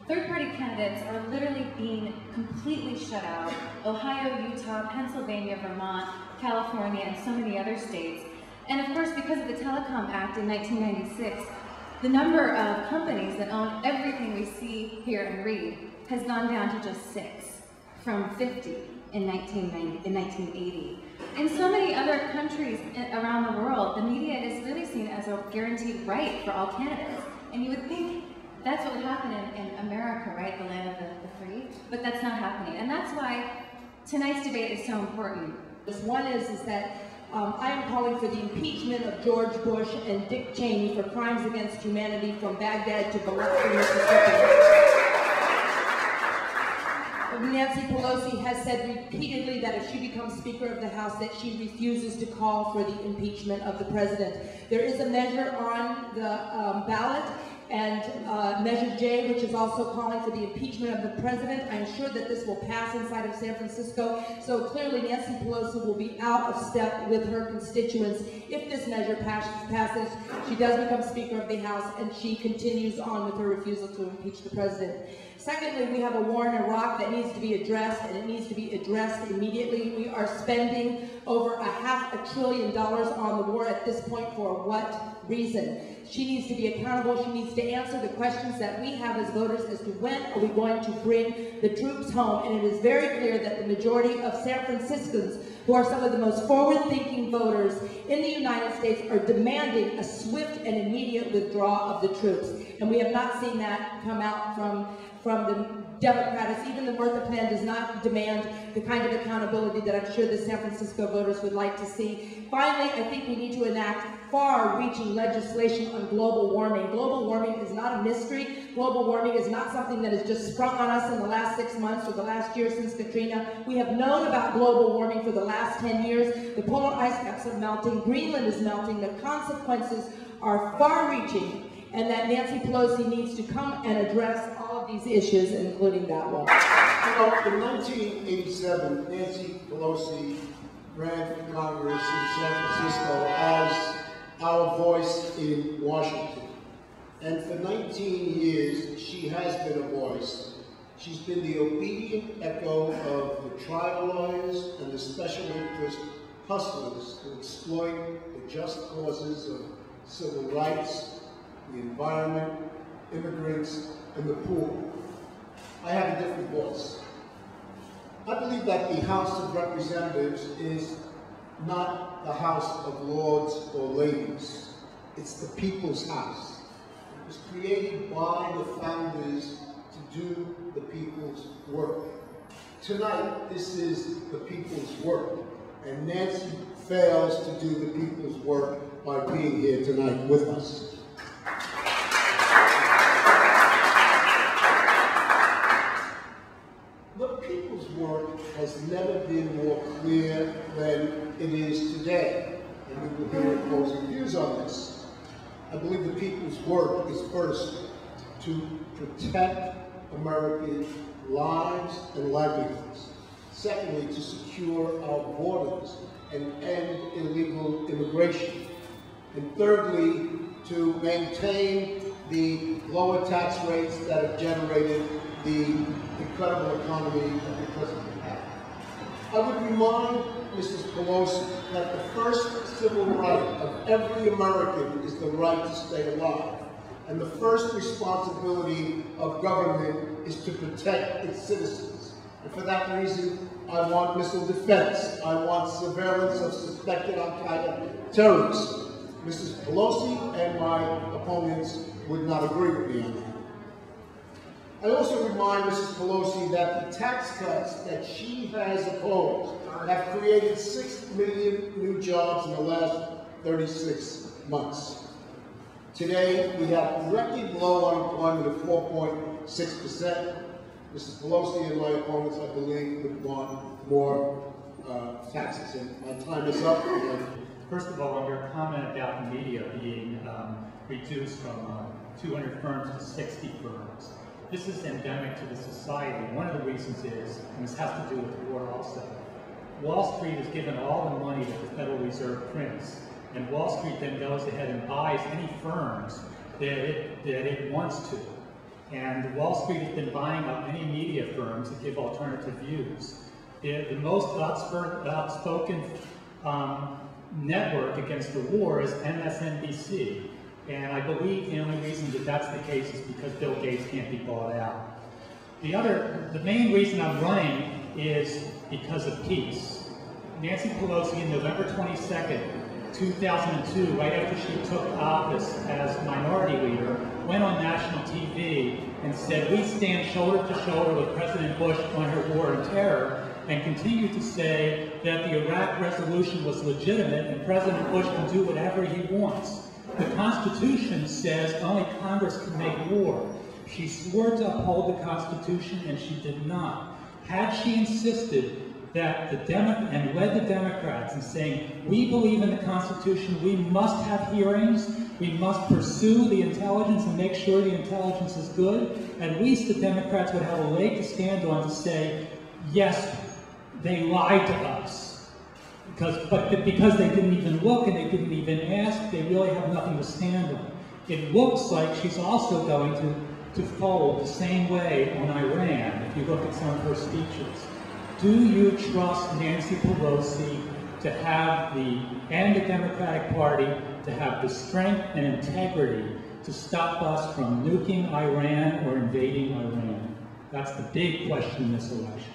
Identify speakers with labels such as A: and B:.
A: Third-party candidates are literally being completely shut out. Ohio, Utah, Pennsylvania, Vermont, California, and so many other states. And of course, because of the Telecom Act in 1996, the number of companies that own everything we see, hear, and read has gone down to just 6, from 50 in 1980. In so many other countries around the world, the media is really seen as a guaranteed right for all candidates. And you would think that's what would happen in America, right? The land of the free. But that's not happening. And that's why tonight's debate is so important.
B: One is that I am calling for the impeachment of George Bush and Dick Cheney for crimes against humanity from Baghdad to Biloxi, Mississippi. Nancy Pelosi has said repeatedly that if she becomes Speaker of the House, that she refuses to call for the impeachment of the President. There is a measure on the ballot, and Measure J, which is also calling for the impeachment of the President. I'm sure that this will pass inside of San Francisco, so clearly Nancy Pelosi will be out of step with her constituents. If this measure passes, she does become Speaker of the House, and she continues on with her refusal to impeach the President. Secondly, we have a war in Iraq that needs to be addressed, and it needs to be addressed immediately. We are spending over $500 billion on the war at this point. For what reason? She needs to be accountable. She needs to answer the questions that we have as voters as to when are we going to bring the troops home. And it is very clear that the majority of San Franciscans, who are some of the most forward-thinking voters in the United States, are demanding a swift and immediate withdrawal of the troops. And we have not seen that come out from the Democrats. Even the Murtha Plan does not demand the kind of accountability that I'm sure the San Francisco voters would like to see. Finally, I think we need to enact far-reaching legislation on global warming. Global warming is not a mystery. Global warming is not something that has just sprung on us in the last 6 months or the last year since Katrina. We have known about global warming for the last 10 years. The polar ice caps are melting. Greenland is melting. The consequences are far-reaching, and that Nancy Pelosi needs to come and address all of these issues, including that one.
C: You know, in 1987, Nancy Pelosi ran for Congress in San Francisco as our voice in Washington. And for 19 years, she has been a voice. She's been the obedient echo of the tribal lawyers and the special interest hustlers who exploit the just causes of civil rights, the environment, immigrants, and the poor. I have a different voice. I believe that the House of Representatives is not the House of Lords or Ladies. It's the people's house. It was created by the founders to do the people's work. Tonight, this is the people's work, and Nancy fails to do the people's work by being here tonight with us. The people's work has never been more clear than it is today, and we will hear opposing views on this. I believe the people's work is first to protect American lives and livelihoods. Secondly, to secure our borders and end illegal immigration. And thirdly, to maintain the lower tax rates that have generated the incredible economy that the president had. I would remind Mrs. Pelosi that the first civil right of every American is the right to stay alive. And the first responsibility of government is to protect its citizens. And for that reason, I want missile defense. I want surveillance of suspected al-Qaeda terrorists. Mrs. Pelosi and my opponents would not agree with me on that. I also remind Mrs. Pelosi that the tax cuts that she has opposed have created 6 million new jobs in the last 36 months. Today, we have record low unemployment of 4.6%. Mrs. Pelosi and my opponents, I believe, would want more taxes. And my time is up.
D: First of all, on your comment about the media being reduced from 200 firms to 60 firms, this is endemic to the society. One of the reasons is, and this has to do with the war also, Wall Street is given all the money that the Federal Reserve prints, and Wall Street then goes ahead and buys any firms that it wants to. And Wall Street has been buying up many media firms that give alternative views. The most outspoken network against the war is MSNBC. And I believe the only reason that that's the case is because Bill Gates can't be bought out. The main reason I'm running is because of peace. Nancy Pelosi on November 22nd, 2002, right after she took office as minority leader, went on national TV and said, we stand shoulder to shoulder with President Bush on her war on terror, and continued to say that the Iraq resolution was legitimate and President Bush can do whatever he wants. The Constitution says only Congress can make war. She swore to uphold the Constitution, and she did not. Had she insisted that and led the Democrats in saying, we believe in the Constitution, we must have hearings, we must pursue the intelligence and make sure the intelligence is good, at least the Democrats would have a leg to stand on to say, yes, they lied to us. But because they didn't even look and they didn't even ask, they really have nothing to stand on. It looks like she's also going to fold the same way on Iran, if you look at some of her speeches. Do you trust Nancy Pelosi to have and the Democratic Party to have the strength and integrity to stop us from nuking Iran or invading Iran? That's the big question in this election.